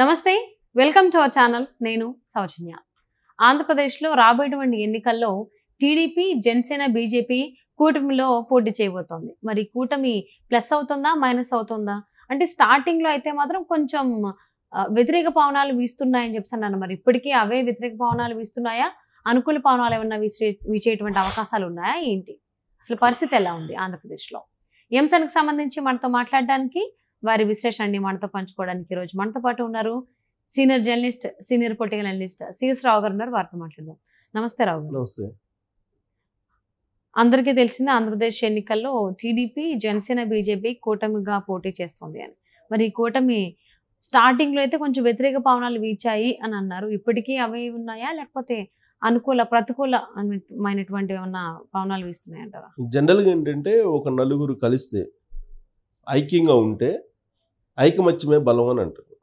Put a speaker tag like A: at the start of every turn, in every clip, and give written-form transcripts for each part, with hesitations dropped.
A: నమస్తే, welcome to our channel. నేను సౌజన్య. ఆంధ్రప్రదేశ్లో రాబోయేటువంటి ఎన్నికల్లో టీడీపీ, జనసేన, బీజేపీ కూటమిలో పోటీ చేయబోతోంది. మరి కూటమి ప్లస్ అవుతుందా, మైనస్ అవుతుందా? అంటే స్టార్టింగ్లో అయితే మాత్రం కొంచెం వ్యతిరేక పవనాలు వీస్తున్నాయని చెప్తున్నాను. మరి ఇప్పటికీ అవే వ్యతిరేక పవనాలు వీస్తున్నాయా, అనుకూల పవనాలు ఏమన్నా వీచేటువంటి అవకాశాలు ఉన్నాయా ఏంటి? అసలు పరిస్థితి ఎలా ఉంది ఆంధ్రప్రదేశ్లో? ఈ అంశానికి సంబంధించి మనతో మాట్లాడడానికి, వారి విశ్లేషణని మనతో పంచుకోవడానికి ఈరోజు మనతో పాటు ఉన్నారు senior journalist, senior political analyst CS Rao గారు ఉన్నారు. వారితో మాట్లాడదాం. నమస్తే రావు గారు.
B: నమస్తే.
A: అందరికీ తెలిసింది ఆంధ్రప్రదేశ్ ఎన్నికల్లో టీడీపీ, జనసేన, బీజేపీ కూటమిగా పోటీ చేస్తుంది అని. మరి ఈ కూటమి స్టార్టింగ్ లో అయితే కొంచెం వ్యతిరేక పవనాలు వీచాయి అని అన్నారు. ఇప్పటికీ అవే ఉన్నాయా, లేకపోతే అనుకూల ప్రతికూలమైనటువంటి ఏమన్నా పవనాలు వీస్తున్నాయంటారా?
B: జనరల్గా ఏంటంటే ఒక నలుగురు కలిస్తే ఐక్యంగా ఉంటే ఐకమత్యమే బలం అని అంటారు.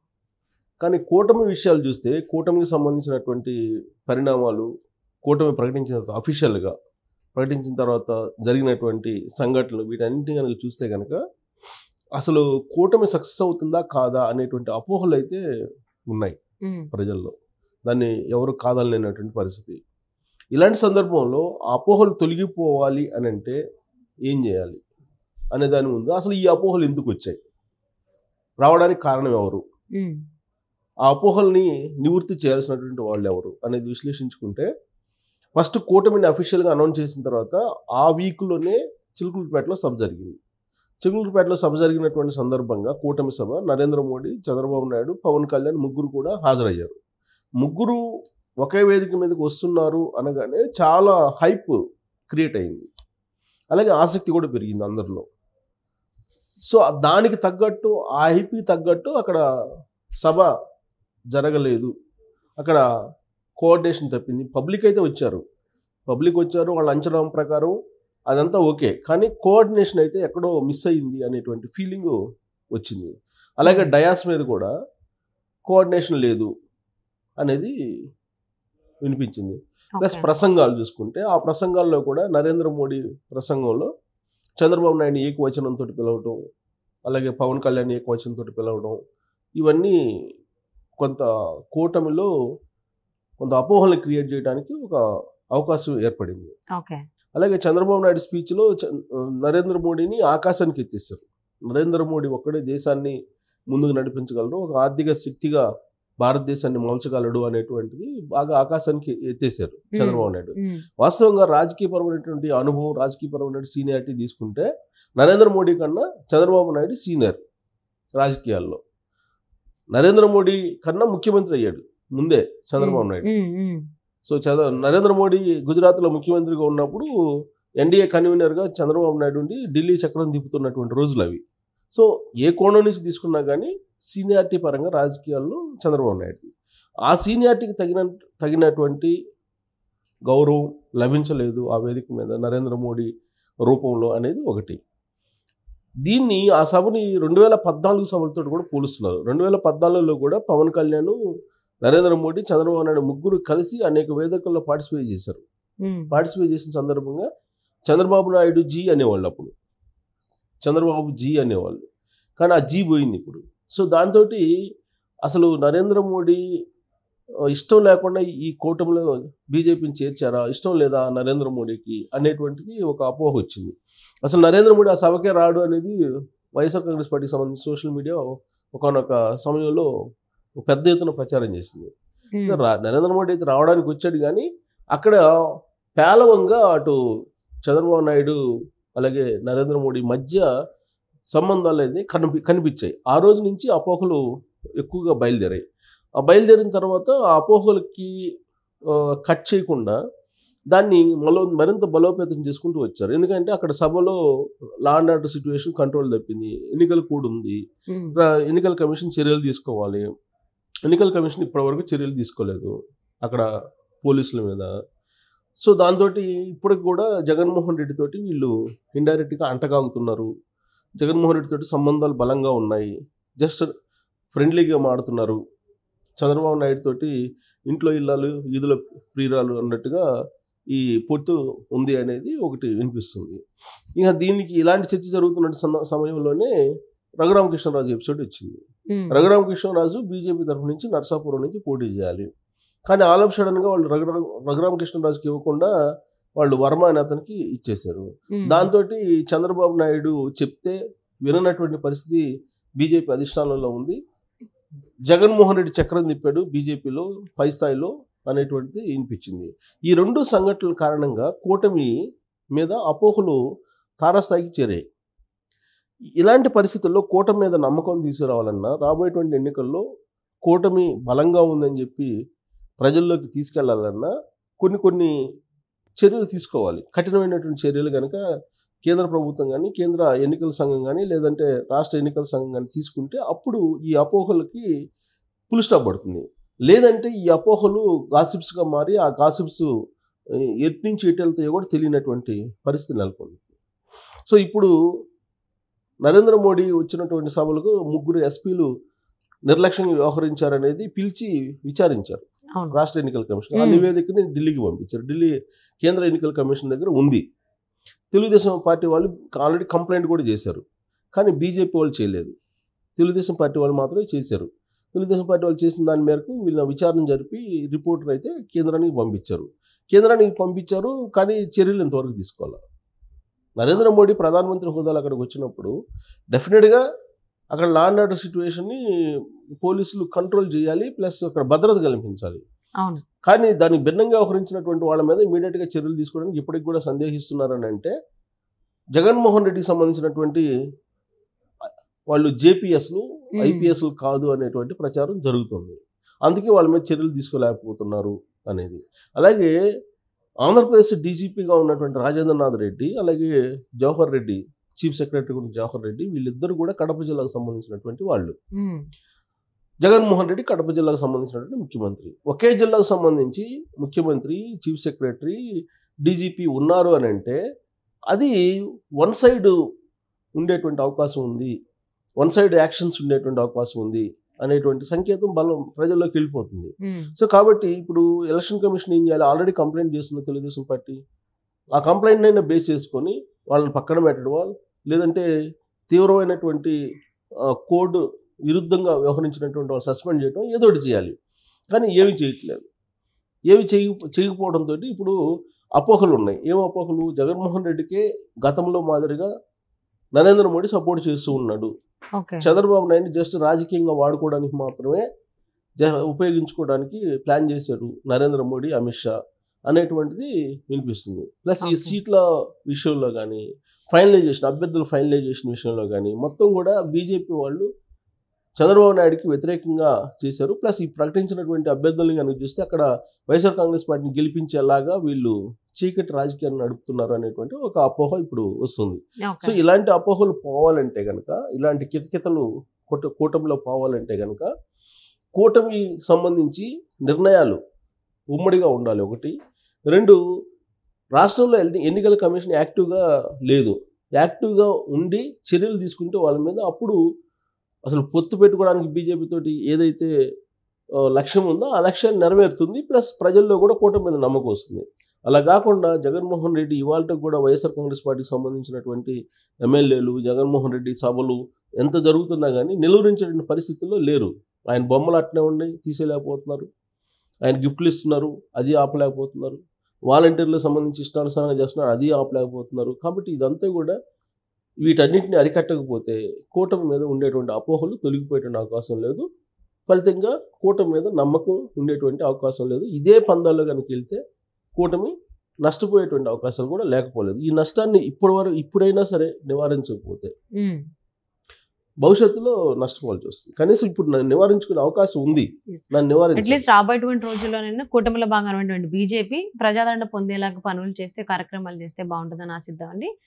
B: కానీ కూటమి విషయాలు చూస్తే కూటమికి సంబంధించినటువంటి పరిణామాలు, కూటమి ప్రకటించిన అఫీషియల్గా ప్రకటించిన తర్వాత జరిగినటువంటి సంఘటనలు, వీటన్నింటినీ కనుక చూస్తే కనుక అసలు కూటమి సక్సెస్ అవుతుందా కాదా అనేటువంటి అపోహలు అయితే ఉన్నాయి ప్రజల్లో. దాన్ని ఎవరు కాదనలేనటువంటి పరిస్థితి. ఇలాంటి సందర్భంలో ఆ అపోహలు తొలగిపోవాలి అని అంటే ఏం చేయాలి అనే దాని ముందు అసలు ఈ అపోహలు ఎందుకు వచ్చాయి, రావడానికి కారణం ఎవరు, ఆ అపోహల్ని నివృత్తి చేయాల్సినటువంటి వాళ్ళు ఎవరు అనేది విశ్లేషించుకుంటే, ఫస్ట్ కూటమిని అఫీషియల్గా అనౌన్స్ చేసిన తర్వాత ఆ వీక్లోనే చిలుకలూరుపేటలో సభ జరిగింది. చిలుకలూరుపేటలో సభ జరిగినటువంటి సందర్భంగా కూటమి సభ నరేంద్ర మోడీ, చంద్రబాబు నాయుడు, పవన్ కళ్యాణ్ ముగ్గురు కూడా హాజరయ్యారు. ముగ్గురు ఒకే వేదిక మీదకి వస్తున్నారు అనగానే చాలా హైప్ క్రియేట్ అయింది. అలాగే ఆసక్తి కూడా పెరిగింది అందరిలో. సో దానికి తగ్గట్టు, ఆ హైప్కి తగ్గట్టు అక్కడ సభ జరగలేదు. అక్కడ కోఆర్డినేషన్ తప్పింది. పబ్లిక్ అయితే వచ్చారు, వాళ్ళ అంచనా ప్రకారం అదంతా ఓకే. కానీ కోఆర్డినేషన్ అయితే ఎక్కడో మిస్ అయ్యింది అనేటువంటి ఫీలింగ్ వచ్చింది. అలాగే డయాస్ మీద కూడా కోఆర్డినేషన్ లేదు అనేది వినిపించింది. ప్లస్ ప్రసంగాలు చూసుకుంటే ఆ ప్రసంగాల్లో కూడా నరేంద్ర మోడీ ప్రసంగంలో చంద్రబాబు నాయుడిని ఏకవచనంతో పిలవడం, అలాగే పవన్ కళ్యాణ్ ఏకవచనంతో పిలవడం, ఇవన్నీ కొంత కూటమిలో కొంత అపోహలను క్రియేట్ చేయడానికి ఒక అవకాశం ఏర్పడింది. అలాగే చంద్రబాబు నాయుడు స్పీచ్లో నరేంద్ర మోడీని ఆకాశానికి ఎత్తేస్తారు. నరేంద్ర మోడీ ఒక్కడే దేశాన్ని ముందుకు నడిపించగలరు, ఒక ఆర్థిక శక్తిగా భారతదేశాన్ని మలచగలడు అనేటువంటిది బాగా ఆకాశానికి ఎత్తేసారు చంద్రబాబు నాయుడు. వాస్తవంగా రాజకీయపరమైనటువంటి అనుభవం, రాజకీయపరమైన సీనియారిటీ తీసుకుంటే నరేంద్ర మోడీ కన్నా చంద్రబాబు నాయుడు సీనియర్ రాజకీయాల్లో. నరేంద్ర మోడీ కన్నా ముఖ్యమంత్రి అయ్యాడు ముందే చంద్రబాబు నాయుడు. సో నరేంద్ర మోడీ గుజరాత్లో ముఖ్యమంత్రిగా ఉన్నప్పుడు ఎన్డీఏ కన్వీనర్గా చంద్రబాబు నాయుడు ఉండి ఢిల్లీ చక్రం తిప్పుతున్నటువంటి రోజులు అవి. సో ఏ కోణం నుంచి తీసుకున్నా కానీ సీనియారిటీ పరంగా రాజకీయాల్లో చంద్రబాబు నాయుడు, ఆ సీనియారిటీకి తగినటువంటి గౌరవం లభించలేదు ఆ వేదిక మీద నరేంద్ర మోడీ రూపంలో అనేది ఒకటి. దీన్ని ఆ సభని 2014 సభలతో కూడా పోలుస్తున్నారు. 2014లో కూడా పవన్ కళ్యాణ్, నరేంద్ర మోడీ, చంద్రబాబు నాయుడు ముగ్గురు కలిసి అనేక వేదికల్లో పార్టిసిపేట్ చేశారు. పార్టిసిపేట్ చేసిన సందర్భంగా చంద్రబాబు నాయుడు జీ అనేవాళ్ళు, అప్పుడు చంద్రబాబు జీ అనేవాళ్ళు. కానీ ఆ జీ పోయింది ఇప్పుడు. సో దాంతో అసలు నరేంద్ర మోడీ ఇష్టం లేకుండా ఈ కూటమిలో బీజేపీని చేర్చారా, ఇష్టం లేదా నరేంద్ర మోడీకి అనేటువంటిది ఒక అపోహ వచ్చింది. అసలు నరేంద్ర మోడీ ఆ సభకే రాడు అనేది వైఎస్ఆర్ కాంగ్రెస్ పార్టీకి సంబంధించి సోషల్ మీడియా ఒకనొక సమయంలో పెద్ద ఎత్తున ప్రచారం చేసింది. నరేంద్ర మోడీ అయితే రావడానికి వచ్చాడు, కానీ అక్కడ పేలవంగా అటు చంద్రబాబు నాయుడు అలాగే నరేంద్ర మోడీ మధ్య సంబంధాలు అనేది కనిపించాయి. ఆ రోజు నుంచి అపోహలు ఎక్కువగా బయలుదేరాయి. ఆ బయలుదేరిన తర్వాత ఆ అపోహలకి కట్ చేయకుండా దాన్ని మరింత బలోపేతం చేసుకుంటూ వచ్చారు. ఎందుకంటే అక్కడ సభలో law and order situation control తప్పింది, ఎన్నికల కోడ్ ఉంది, ఎన్నికల కమిషన్ చర్యలు తీసుకోవాలి. ఎన్నికల కమిషన్ ఇప్పటివరకు చర్యలు తీసుకోలేదు అక్కడ పోలీసుల మీద. సో దాంతో ఇప్పటికి కూడా జగన్మోహన్ రెడ్డి తోటి వీళ్ళు ఇండైరెక్ట్గా అంటగాగుతున్నారు. జగన్మోహన్ రెడ్డి తోటి సంబంధాలు బలంగా ఉన్నాయి, జస్ట్ ఫ్రెండ్లీగా మాడుతున్నారు. చంద్రబాబు నాయుడు తోటి ఇంట్లో ఇల్లాలు ఈదుల ప్రియురాలు అన్నట్టుగా ఈ పొత్తు ఉంది అనేది ఒకటి వినిపిస్తుంది. ఇక దీనికి ఇలాంటి చర్చ జరుగుతున్న సమయంలోనే రఘురామకృష్ణరాజు ఎపిసోడ్ వచ్చింది. రఘురామకృష్ణరాజు బీజేపీ తరఫు నుంచి నర్సాపురం నుంచి పోటీ చేయాలి. కానీ ఆల్ ఆఫ్ సడన్గా వాళ్ళు రఘురామకృష్ణరాజుకి ఇవ్వకుండా వాళ్ళు వర్మ అనే అతనికి ఇచ్చేశారు. దాంతో చంద్రబాబు నాయుడు చెప్తే విననటువంటి పరిస్థితి బీజేపీ అధిష్టానంలో ఉంది. జగన్మోహన్ రెడ్డి చక్రం తిప్పాడు బీజేపీలో పై స్థాయిలో అనేటువంటిది వినిపించింది. ఈ రెండు సంఘటనల కారణంగా కూటమి మీద అపోహలు తారాస్థాయికి చేరాయి. ఇలాంటి పరిస్థితుల్లో కూటమి మీద నమ్మకం తీసుకురావాలన్నా, రాబోయేటువంటి ఎన్నికల్లో కూటమి బలంగా ఉందని చెప్పి ప్రజల్లోకి తీసుకెళ్లాలన్నా కొన్ని చర్యలు తీసుకోవాలి. కఠినమైనటువంటి చర్యలు కనుక కేంద్ర ప్రభుత్వం కానీ, కేంద్ర ఎన్నికల సంఘం కానీ, లేదంటే రాష్ట్ర ఎన్నికల సంఘం కానీ తీసుకుంటే అప్పుడు ఈ అపోహలకి ఫుల్ స్టాప్ పడుతుంది. లేదంటే ఈ అపోహలు గాసిప్స్గా మారి ఆ గాసిప్స్ ఎటు నుంచి ఎటు వెళ్తాయో కూడా తెలియనటువంటి పరిస్థితి నెలకొంది. సో ఇప్పుడు నరేంద్ర మోడీ వచ్చినటువంటి సభలకు 3 ఎస్పీలు నిర్లక్ష్యంగా వ్యవహరించారనేది పిలిచి విచారించారు రాష్ట్ర ఎన్నికల కమిషన్. ఆ నివేదికని ఢిల్లీకి పంపించారు. ఢిల్లీ కేంద్ర ఎన్నికల కమిషన్ దగ్గర ఉంది. తెలుగుదేశం పార్టీ వాళ్ళు ఆల్రెడీ కంప్లైంట్ కూడా చేశారు, కానీ బీజేపీ వాళ్ళు చేయలేదు. తెలుగుదేశం పార్టీ వాళ్ళు మాత్రమే చేశారు. తెలుగుదేశం పార్టీ వాళ్ళు చేసిన దాని మేరకు వీళ్ళ విచారణ జరిపి రిపోర్టర్ అయితే కేంద్రానికి పంపించారు. కానీ చర్యలు ఇంతవరకు తీసుకోవాలి. నరేంద్ర మోడీ ప్రధానమంత్రి హోదాలో అక్కడికి వచ్చినప్పుడు డెఫినెట్గా అక్కడ లా అండ్ ఆర్డర్ సిచ్యువేషన్ని పోలీసులు కంట్రోల్ చేయాలి, ప్లస్ అక్కడ భద్రత కల్పించాలి. కానీ దానికి భిన్నంగా వ్యవహరించినటువంటి వాళ్ళ మీద ఇమీడియట్గా చర్యలు తీసుకోవడానికి ఇప్పటికి కూడా సందేహిస్తున్నారని అంటే జగన్మోహన్ రెడ్డికి సంబంధించినటువంటి వాళ్ళు జేపీఎస్లు ఐపీఎస్లు కాదు అనేటువంటి ప్రచారం జరుగుతుంది. అందుకే వాళ్ళ మీద చర్యలు తీసుకోలేకపోతున్నారు అనేది. అలాగే ఆంధ్రప్రదేశ్ డీజీపీగా ఉన్నటువంటి రాజేంద్రనాథ్ రెడ్డి, అలాగే జవహర్ రెడ్డి చీఫ్ సెక్రటరీ కూడా జవహర్ రెడ్డి, వీళ్ళిద్దరు కూడా కడప జిల్లాకు సంబంధించినటువంటి వాళ్ళు. జగన్మోహన్ రెడ్డి కడప జిల్లాకు సంబంధించినటువంటి ముఖ్యమంత్రి. ఒకే జిల్లాకు సంబంధించి ముఖ్యమంత్రి, చీఫ్ సెక్రటరీ, డీజీపీ ఉన్నారు అని అంటే అది వన్ సైడ్ ఉండేటువంటి అవకాశం ఉంది, వన్ సైడ్ యాక్షన్స్ ఉండేటువంటి అవకాశం ఉంది అనేటువంటి సంకేతం బలం ప్రజల్లోకి వెళ్ళిపోతుంది. సో కాబట్టి ఇప్పుడు ఎలక్షన్ కమిషన్ ఏం చేయాలి? ఆల్రెడీ కంప్లైంట్ చేస్తున్న తెలుగుదేశం పార్టీ ఆ కంప్లైంట్ అయినా బేస్ చేసుకొని వాళ్ళని పక్కన పెట్టడం, లేదంటే తీవ్రమైనటువంటి కోడ్ విరుద్ధంగా వ్యవహరించినటువంటి వాళ్ళు సస్పెండ్ చేయడం, ఏదో ఒకటి చేయాలి. కానీ ఏమి చేయట్లేదు. చేయకపోవడంతో ఇప్పుడు అపోహలు ఉన్నాయి. ఏం అపోహలు? జగన్మోహన్ రెడ్డికే గతంలో మాదిరిగా నరేంద్ర మోడీ సపోర్ట్ చేస్తూ ఉన్నాడు, చంద్రబాబు నాయుడు జస్ట్ రాజకీయంగా వాడుకోవడానికి మాత్రమే ఉపయోగించుకోవడానికి ప్లాన్ చేశారు నరేంద్ర మోడీ, అమిత్ షా అనేటువంటిది వినిపిస్తుంది. ప్లస్ ఈ సీట్ల విషయంలో కానీ, అభ్యర్థుల ఫైనలైజేషన్ విషయంలో కానీ మొత్తం కూడా బీజేపీ వాళ్ళు చంద్రబాబు నాయుడుకి వ్యతిరేకంగా చేశారు. ప్లస్ ఈ ప్రకటించినటువంటి అభ్యర్థుల్ని కనుక చూస్తే అక్కడ వైఎస్ఆర్ కాంగ్రెస్ పార్టీని గెలిపించేలాగా వీళ్ళు చీకటి రాజకీయాన్ని నడుపుతున్నారు అనేటువంటి ఒక అపోహ ఇప్పుడు వస్తుంది. సో ఇలాంటి అపోహలు పోవాలంటే కనుక, ఇలాంటి కితకితలు కూటమిలో పోవాలంటే కనుక కూటమి సంబంధించి నిర్ణయాలు ఉమ్మడిగా ఉండాలి. 1, 2 రాష్ట్రంలో ఎన్నికల కమిషన్ యాక్టివ్గా లేదు. యాక్టివ్గా ఉండి చర్యలు తీసుకుంటే వాళ్ళ మీద అప్పుడు అసలు పొత్తు పెట్టుకోవడానికి బీజేపీ తోటి ఏదైతే లక్ష్యం ఉందో ఆ లక్ష్యాన్ని నెరవేరుతుంది. ప్లస్ ప్రజల్లో కూడా కూటమి మీద నమ్మకం వస్తుంది. అలా కాకుండా జగన్మోహన్ రెడ్డి ఇవాళకి కూడా వైఎస్ఆర్ కాంగ్రెస్ పార్టీకి సంబంధించినటువంటి ఎమ్మెల్యేలు, జగన్మోహన్ రెడ్డి సభలు ఎంత జరుగుతున్నా కానీ నిలువరించేటువంటి పరిస్థితుల్లో లేరు. ఆయన బొమ్మలు అట్నే ఉండి తీసేయలేకపోతున్నారు, ఆయన గిఫ్ట్లు ఇస్తున్నారు, అది ఆపలేకపోతున్నారు, వాలంటీర్లకు సంబంధించి ఇష్టానుసారంగా చేస్తున్నారు, అది ఆపలేకపోతున్నారు. కాబట్టి ఇదంతా కూడా వీటన్నింటిని అరికట్టకపోతే కూటమి మీద ఉండేటువంటి అపోహలు తొలగిపోయేటువంటి అవకాశం లేదు. ఫలితంగా కూటమి మీద నమ్మకం ఉండేటువంటి అవకాశం లేదు. ఇదే పందాల్లో కనుక వెళ్తే కూటమి నష్టపోయేటువంటి అవకాశాలు కూడా లేకపోలేదు. ఈ నష్టాన్ని ఇప్పుడైనా సరే నివారించకపోతే భవిష్యత్తులో నష్టపోవాల్సి వస్తుంది. కనీసం ఇప్పుడు నివారించుకునే అవకాశం ఉంది. దాన్ని నివారించాలి.
A: అట్లీస్ట్ రాబోయేటువంటి రోజుల్లోనైనా కూటమిలో భాగమైనటువంటి బీజేపీ ప్రజాదరణ పొందేలాగా పనులు చేస్తే, కార్యక్రమాలు చేస్తే బాగుంటుందని ఆశిద్దామండి.